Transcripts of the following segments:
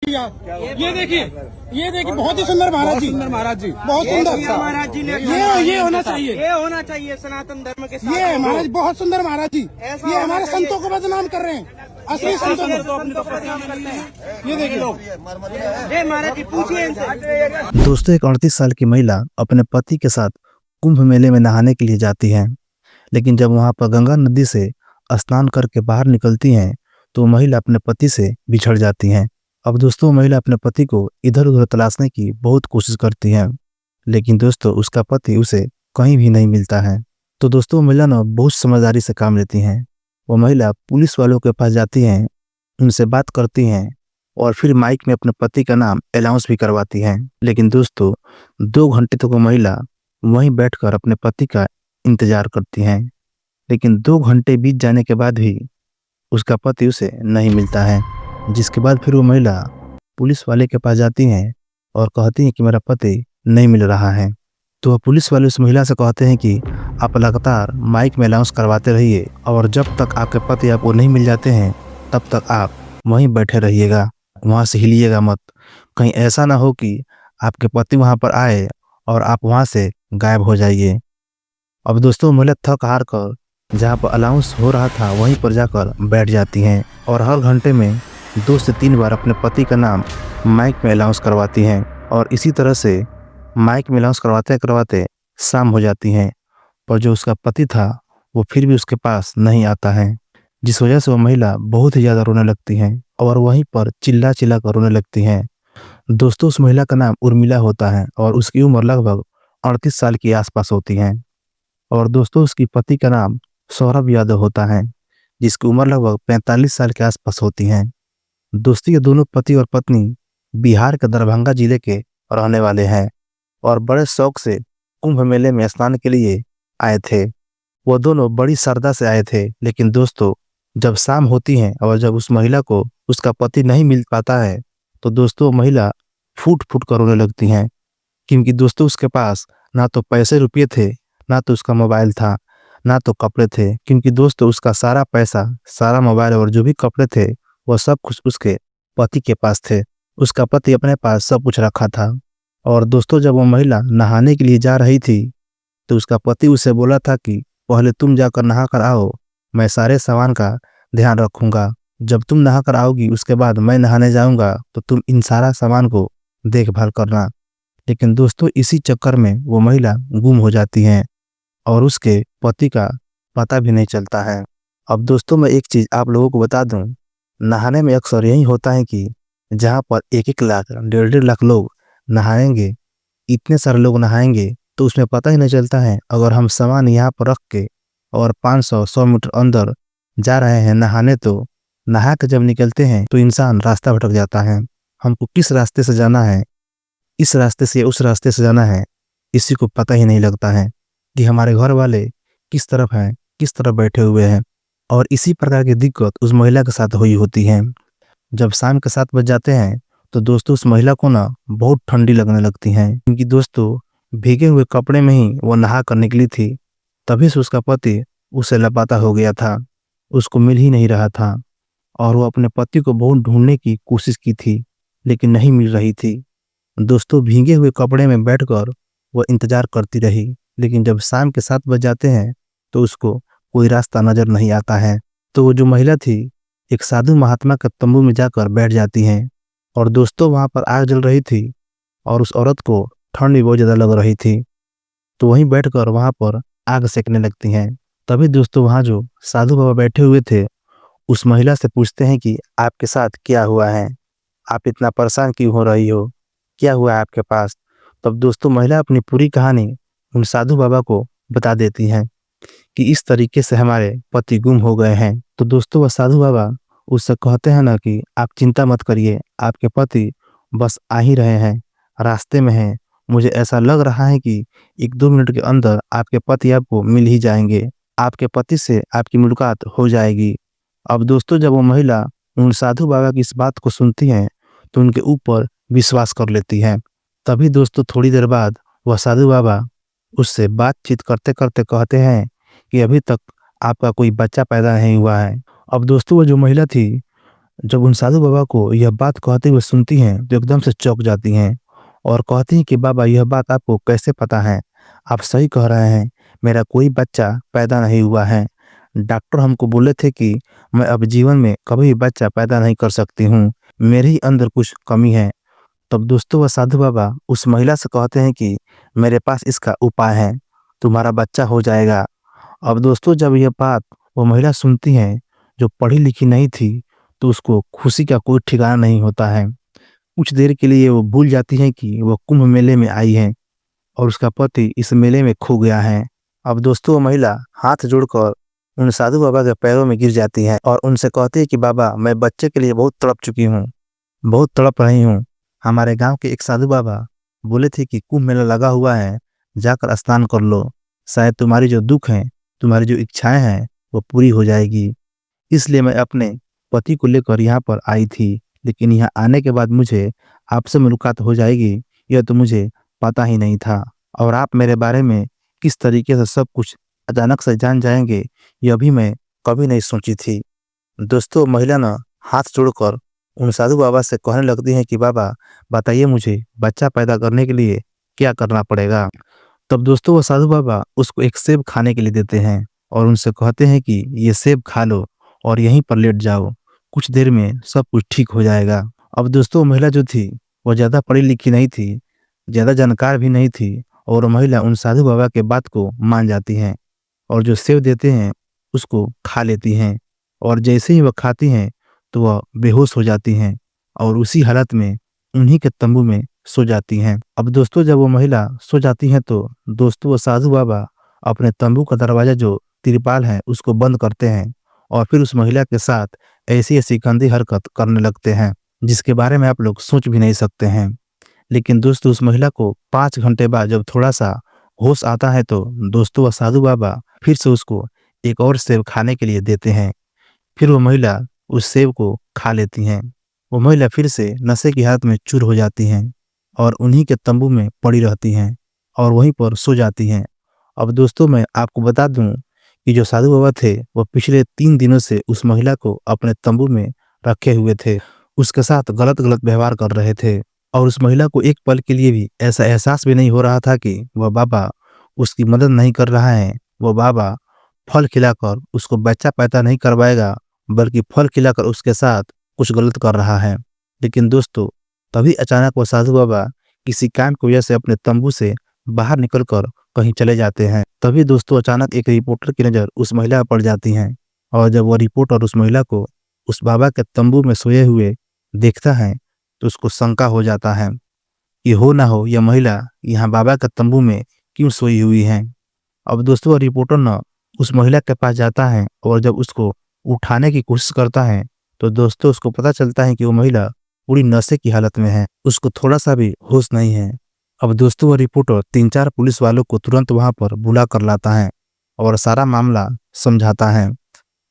ये देखिए बहुत ही सुंदर महाराज जी, बहुत सुंदर महाराज जी ने ये होना चाहिए, ये होना चाहिए सनातन धर्म के साथ। ये महाराज बहुत सुंदर महाराज जी, ये हमारे संतों को बदनाम कर रहे हैं, असली संतों को। ये देखिए ये महाराज जी पूछिए इनसे। दोस्तों, एक 38 साल की महिला अपने पति के साथ कुंभ मेले में नहाने के लिए जाती हैं, लेकिन जब वहां पर गंगा नदी से स्नान करके बाहर निकलती हैं तो महिला अपने पति से बिछड़ जाती हैं। अब दोस्तों, महिला अपने पति को इधर उधर तलाशने की बहुत कोशिश करती हैं, लेकिन दोस्तों उसका पति उसे कहीं भी नहीं मिलता है। तो दोस्तों, महिला ना बहुत समझदारी से काम लेती हैं। वो महिला पुलिस वालों के पास जाती हैं, उनसे बात करती हैं और फिर माइक में अपने पति का नाम अनाउंस भी करवाती हैं। लेकिन दोस्तों 2 घंटे तक वो महिला वहीं बैठकर अपने पति का इंतजार करती हैं, लेकिन 2 घंटे बीत जाने के बाद भी उसका पति उसे नहीं मिलता है। जिसके बाद फिर वो महिला पुलिस वाले के पास जाती हैं और कहती हैं कि मेरा पति नहीं मिल रहा है। तो वह पुलिस वाले उस महिला से कहते हैं कि आप लगातार माइक में अनाउंस करवाते रहिए और जब तक आपके पति आपको नहीं मिल जाते हैं तब तक आप वहीं बैठे रहिएगा, वहाँ से हिलिएगा मत। कहीं ऐसा ना हो कि आपके पति वहाँ पर आए और आप वहाँ से गायब हो जाइए। अब दोस्तों, महिला थक हार कर जहाँ पर अनाउंस हो रहा था वहीं पर जाकर बैठ जाती हैं और हर घंटे में 2 से 3 बार अपने पति का नाम माइक में अनाउंस करवाती हैं और इसी तरह से माइक में अनाउंस करवाते करवाते शाम हो जाती हैं, पर जो उसका पति था वो फिर भी उसके पास नहीं आता है, जिस वजह से वो महिला बहुत ही ज़्यादा रोने लगती हैं और वहीं पर चिल्ला चिल्ला कर रोने लगती हैं। दोस्तों, उस महिला का नाम उर्मिला होता है और उसकी उम्र लगभग 38 साल के आसपास होती है। और दोस्तों, उसकी पति का नाम सौरभ यादव होता है, जिसकी उम्र लगभग 45 साल के आसपास होती है। दोस्तों, ये दोनों पति और पत्नी बिहार के दरभंगा जिले के रहने वाले हैं और बड़े शौक से कुंभ मेले में स्नान के लिए आए थे। वो दोनों बड़ी श्रद्धा से आए थे, लेकिन दोस्तों जब शाम होती है और जब उस महिला को उसका पति नहीं मिल पाता है तो दोस्तों महिला फूट फूट कर रोने लगती हैं, क्योंकि दोस्तों उसके पास ना तो पैसे रुपये थे, ना तो उसका मोबाइल था, ना तो कपड़े थे, क्योंकि दोस्तों उसका सारा पैसा, सारा मोबाइल और जो भी कपड़े थे वो सब कुछ उसके पति के पास थे। उसका पति अपने पास सब कुछ रखा था। और दोस्तों जब वो महिला नहाने के लिए जा रही थी तो उसका पति उसे बोला था कि पहले तुम जाकर नहा कर आओ, मैं सारे सामान का ध्यान रखूंगा। जब तुम नहा कर आओगी उसके बाद मैं नहाने जाऊंगा तो तुम इन सारा सामान को देखभाल करना। लेकिन दोस्तों इसी चक्कर में वो महिला गुम हो जाती है और उसके पति का पता भी नहीं चलता है। अब दोस्तों मैं एक चीज़ आप लोगों को बता दूं, नहाने में अक्सर यही होता है कि जहाँ पर 1-1 लाख 1.5 लाख लोग नहाएंगे, इतने सारे लोग नहाएंगे तो उसमें पता ही नहीं चलता है। अगर हम सामान यहाँ पर रख के और 500-100 मीटर अंदर जा रहे हैं नहाने, तो नहा के जब निकलते हैं तो इंसान रास्ता भटक जाता है। हमको किस रास्ते से जाना है, इस रास्ते से उस रास्ते से जाना है, किसी को पता ही नहीं लगता है कि हमारे घर वाले किस तरफ हैं, किस तरफ बैठे हुए हैं। और इसी प्रकार की दिक्कत उस महिला के साथ हुई होती है। जब शाम के 7 बज जाते हैं तो दोस्तों उस महिला को ना बहुत ठंडी लगने लगती है, क्योंकि दोस्तों भीगे हुए कपड़े में ही वो नहा कर निकली थी। तभी से उसका पति उसे लापता हो गया था, उसको मिल ही नहीं रहा था और वो अपने पति को बहुत ढूंढने की कोशिश की थी, लेकिन नहीं मिल रही थी। दोस्तों भीगे हुए कपड़े में बैठकर वो इंतजार करती रही, लेकिन जब शाम के 7 बज जाते हैं तो उसको कोई रास्ता नजर नहीं आता है। तो वो जो महिला थी एक साधु महात्मा के तंबू में जाकर बैठ जाती हैं और दोस्तों वहां पर आग जल रही थी और उस औरत को ठंड भी बहुत ज़्यादा लग रही थी, तो वहीं बैठकर वहां पर आग सेकने लगती हैं। तभी दोस्तों वहां जो साधु बाबा बैठे हुए थे उस महिला से पूछते हैं कि आपके साथ क्या हुआ है, आप इतना परेशान क्यों हो रही हो, क्या हुआ है आपके पास। तब दोस्तों महिला अपनी पूरी कहानी उन साधु बाबा को बता देती हैं कि इस तरीके से हमारे पति गुम हो गए हैं। तो दोस्तों वह साधु बाबा उससे कहते हैं ना कि आप चिंता मत करिए, आपके पति बस आ ही रहे हैं, रास्ते में हैं। मुझे ऐसा लग रहा है कि 1-2 मिनट के अंदर आपके पति आपको मिल ही जाएंगे, आपके पति से आपकी मुलाकात हो जाएगी। अब दोस्तों जब वो महिला उन साधु बाबा की इस बात को सुनती हैं तो उनके ऊपर विश्वास कर लेती है। तभी दोस्तों थोड़ी देर बाद वह साधु बाबा उससे बातचीत करते करते कहते हैं कि अभी तक आपका कोई बच्चा पैदा नहीं हुआ है। अब दोस्तों वो जो महिला थी जब उन साधु बाबा को यह बात कहते हुए सुनती हैं तो एकदम से चौंक जाती हैं और कहती हैं कि बाबा, यह बात आपको कैसे पता है? आप सही कह रहे हैं, मेरा कोई बच्चा पैदा नहीं हुआ है। डॉक्टर हमको बोले थे कि मैं अब जीवन में कभी भी बच्चा पैदा नहीं कर सकती हूँ, मेरे ही अंदर कुछ कमी है। तब दोस्तों वह साधु बाबा उस महिला से कहते हैं कि मेरे पास इसका उपाय है, तुम्हारा बच्चा हो जाएगा। अब दोस्तों जब यह बात वो महिला सुनती है जो पढ़ी लिखी नहीं थी, तो उसको खुशी का कोई ठिकाना नहीं होता है। कुछ देर के लिए वो भूल जाती है कि वो कुंभ मेले में आई है और उसका पति इस मेले में खो गया है। अब दोस्तों वो महिला हाथ जोड़कर उन साधु बाबा के पैरों में गिर जाती है और उनसे कहती है कि बाबा, मैं बच्चे के लिए बहुत तड़प चुकी हूँ, बहुत तड़प रही हूँ। हमारे गांव के एक साधु बाबा बोले थे कि कुंभ मेला लगा हुआ है, जाकर स्नान कर लो, शायद तुम्हारी जो दुख है, तुम्हारी जो इच्छाएं हैं वो पूरी हो जाएगी। इसलिए मैं अपने पति को लेकर यहाँ पर आई थी, लेकिन यहाँ आने के बाद मुझे आपसे मुलाकात हो जाएगी, यह तो मुझे पता ही नहीं था। और आप मेरे बारे में किस तरीके से सब कुछ अचानक से जान जाएंगे, यह भी मैं कभी नहीं सोची थी। दोस्तों महिला ना हाथ जोड़कर उन साधु बाबा से कहने लगती हैं कि बाबा, बताइए मुझे बच्चा पैदा करने के लिए क्या करना पड़ेगा। तब दोस्तों वो साधु बाबा उसको एक सेब खाने के लिए देते हैं और उनसे कहते हैं कि ये सेब खा लो और यहीं पर लेट जाओ, कुछ देर में सब कुछ ठीक हो जाएगा। अब दोस्तों महिला जो थी वो ज़्यादा पढ़ी लिखी नहीं थी, ज़्यादा जानकार भी नहीं थी, और महिला उन साधु बाबा के बात को मान जाती हैं और जो सेव देते हैं उसको खा लेती हैं। और जैसे ही वह खाती हैं तो वह बेहोश हो जाती हैं और उसी हालत में उन्हीं के तंबू में सो जाती हैं। अब दोस्तों जब वो महिला सो जाती हैं तो दोस्तों वो साधु बाबा अपने तंबू का दरवाजा जो तिरपाल है उसको बंद करते हैं और फिर उस महिला के साथ ऐसी ऐसी गंदी हरकत करने लगते हैं जिसके बारे में आप लोग सोच भी नहीं सकते हैं। लेकिन दोस्तों उस महिला को 5 घंटे बाद जब थोड़ा सा होश आता है तो दोस्तों वह साधु बाबा फिर से उसको एक और सेब खाने के लिए देते हैं। फिर वो महिला उस सेब को खा लेती हैं। वो महिला फिर से नशे की हालत में चूर हो जाती हैं और उन्हीं के तंबू में पड़ी रहती हैं और वहीं पर सो जाती हैं। अब दोस्तों मैं आपको बता दूं कि जो साधु बाबा थे वो पिछले 3 दिनों से उस महिला को अपने तंबू में रखे हुए थे, उसके साथ गलत गलत व्यवहार कर रहे थे और उस महिला को एक पल के लिए भी ऐसा एहसास भी नहीं हो रहा था कि वह बाबा उसकी मदद नहीं कर रहा है। वह बाबा फल खिलाकर उसको बच्चा पैदा नहीं करवाएगा, बल्कि फल खिलाकर उसके साथ कुछ गलत कर रहा है। लेकिन दोस्तों तभी अचानक वो साधु बाबा किसी काम की वजह से अपने तंबू से बाहर निकलकर कहीं चले जाते हैं। तभी दोस्तों अचानक एक रिपोर्टर की नज़र उस महिला पर पड़ जाती है और जब वो रिपोर्टर उस महिला को उस बाबा के तंबू में सोए हुए देखता है तो उसको शंका हो जाता है कि हो ना हो यह महिला यहाँ बाबा के तंबू में क्यों सोई हुई है। अब दोस्तों रिपोर्टर ना उस महिला के पास जाता है और जब उसको उठाने की कोशिश करता है तो दोस्तों उसको पता चलता है कि वो महिला पूरी नशे की हालत में है, उसको थोड़ा सा भी होश नहीं है। अब दोस्तों वो रिपोर्टर 3-4 पुलिस वालों को तुरंत वहां पर बुला कर लाता है और सारा मामला समझाता है।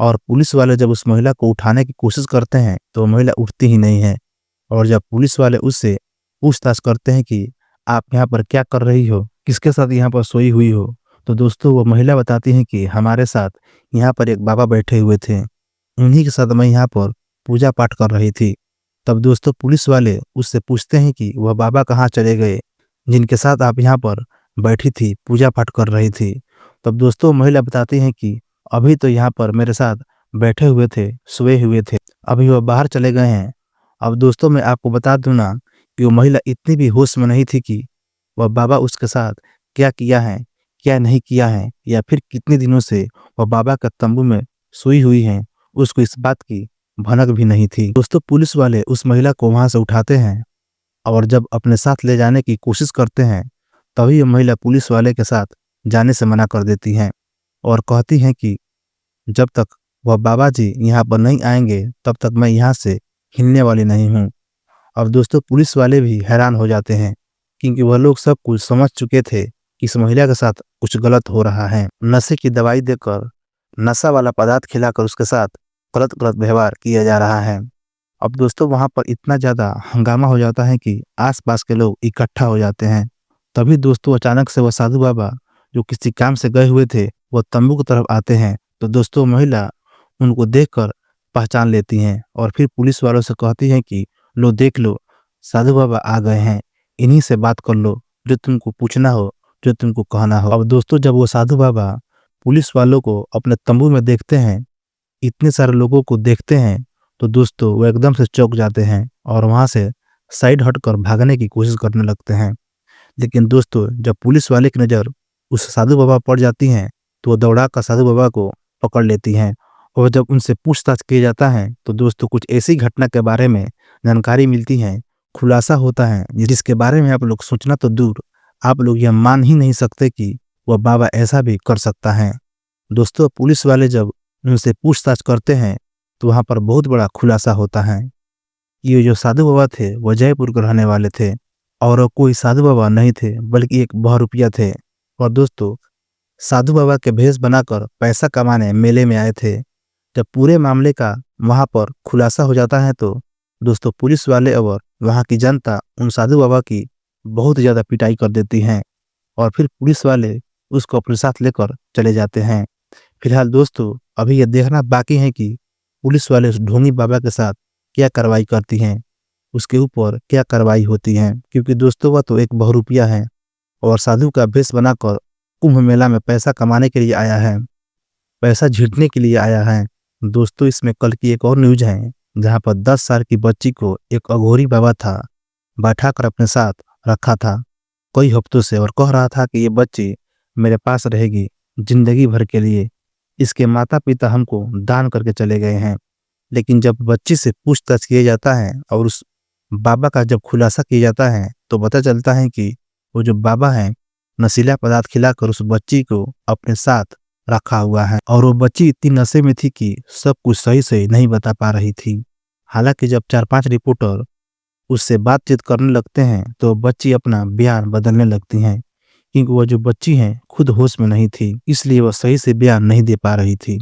और पुलिस वाले जब उस महिला को उठाने की कोशिश करते हैं तो वो महिला उठती ही नहीं है। और जब पुलिस वाले उससे पूछताछ करते हैं कि आप यहाँ पर क्या कर रही हो, किसके साथ यहाँ पर सोई हुई हो, तो दोस्तों वो महिला बताती हैं कि हमारे साथ यहाँ पर एक बाबा बैठे हुए थे, उन्हीं के साथ मैं यहाँ पर पूजा पाठ कर रही थी। तब दोस्तों पुलिस वाले उससे पूछते हैं कि वह बाबा कहाँ चले गए जिनके साथ आप यहाँ पर बैठी थी, पूजा पाठ कर रही थी। तब दोस्तों महिला बताती हैं कि अभी तो यहाँ पर मेरे साथ बैठे हुए थे, सोए हुए थे, अभी वह बाहर चले गए हैं। अब दोस्तों मैं आपको बता दूं ना कि वो महिला इतनी भी होश में नहीं थी कि वह बाबा उसके साथ क्या किया है, क्या नहीं किया है, या फिर कितने दिनों से वह बाबा का तंबू में सोई हुई है, उसको इस बात की भनक भी नहीं थी। दोस्तों पुलिस वाले उस महिला को वहां से उठाते हैं और जब अपने साथ ले जाने की कोशिश करते हैं तभी वह महिला पुलिस वाले के साथ जाने से मना कर देती हैं और कहती हैं कि जब तक वह बाबा जी यहाँ पर नहीं आएंगे तब तक मैं यहाँ से हिलने वाली नहीं हूँ। अब दोस्तों पुलिस वाले भी हैरान हो जाते हैं क्योंकि वह लोग सब कुछ समझ चुके थे कि इस महिला के साथ कुछ गलत हो रहा है। नशे की दवाई देकर, नशा वाला पदार्थ खिलाकर उसके साथ गलत गलत व्यवहार किया जा रहा है। अब दोस्तों वहां पर इतना ज़्यादा हंगामा हो जाता है कि आसपास के लोग इकट्ठा हो जाते हैं। तभी दोस्तों अचानक से वह साधु बाबा जो किसी काम से गए हुए थे वह तंबू की तरफ आते हैं। तो दोस्तों महिला उनको देखकर पहचान लेती हैं और फिर पुलिस वालों से कहती हैं कि लो देख लो, साधु बाबा आ गए हैं, इन्हीं से बात कर लो, जो तुमको पूछना हो, जो तुमको कहना हो। अब दोस्तों जब वो साधु बाबा पुलिस वालों को अपने तंबू में देखते हैं, इतने सारे लोगों को देखते हैं, तो दोस्तों वो एकदम से चौंक जाते हैं और वहाँ से साइड हटकर भागने की कोशिश करने लगते हैं। लेकिन दोस्तों जब पुलिस वाले की नज़र उस साधु बाबा पड़ जाती हैं, तो वो दौड़ा कर साधु बाबा को पकड़ लेती हैं और जब उनसे पूछताछ किया जाता है तो दोस्तों कुछ ऐसी घटना के बारे में जानकारी मिलती है, खुलासा होता है जिसके बारे में आप लोग सोचना तो दूर, आप लोग यह मान ही नहीं सकते कि वह बाबा ऐसा भी कर सकता है। दोस्तों पुलिस वाले जब उनसे पूछताछ करते हैं तो वहाँ पर बहुत बड़ा खुलासा होता है। ये जो साधु बाबा थे वह जयपुर के रहने वाले थे और वो कोई साधु बाबा नहीं थे बल्कि एक बहरूपिया थे। और दोस्तों साधु बाबा के भेष बनाकर पैसा कमाने मेले में आए थे। जब पूरे मामले का वहाँ पर खुलासा हो जाता है तो दोस्तों पुलिस वाले और वहाँ की जनता उन साधु बाबा की बहुत ज़्यादा पिटाई कर देती हैं और फिर पुलिस वाले उसको अपने साथ लेकर चले जाते हैं। फिलहाल दोस्तों अभी यह देखना बाकी है कि पुलिस वाले उस ढोंगी बाबा के साथ क्या कार्रवाई करती हैं, उसके ऊपर क्या कार्रवाई होती है, क्योंकि दोस्तों वह तो एक बहरूपिया है और साधु का भेष बनाकर कुंभ मेला में पैसा कमाने के लिए आया है, पैसा झीटने के लिए आया है। दोस्तों इसमें कल की एक और न्यूज है जहां पर 10 साल की बच्ची को एक अघोरी बाबा था बैठा कर अपने साथ रखा था कई हफ्तों से और कह रहा था कि ये बच्ची मेरे पास रहेगी जिंदगी भर के लिए, इसके माता पिता हमको दान करके चले गए हैं। लेकिन जब बच्ची से पूछताछ किया जाता है और उस बाबा का जब खुलासा किया जाता है तो पता चलता है कि वो जो बाबा है नशीला पदार्थ खिलाकर उस बच्ची को अपने साथ रखा हुआ है और वो बच्ची इतनी नशे में थी कि सब कुछ सही सही नहीं बता पा रही थी। हालांकि जब 4-5 रिपोर्टर उससे बातचीत करने लगते हैं तो बच्ची अपना बयान बदलने लगती हैं, क्योंकि वह जो बच्ची है खुद होश में नहीं थी, इसलिए वह सही से बयान नहीं दे पा रही थी।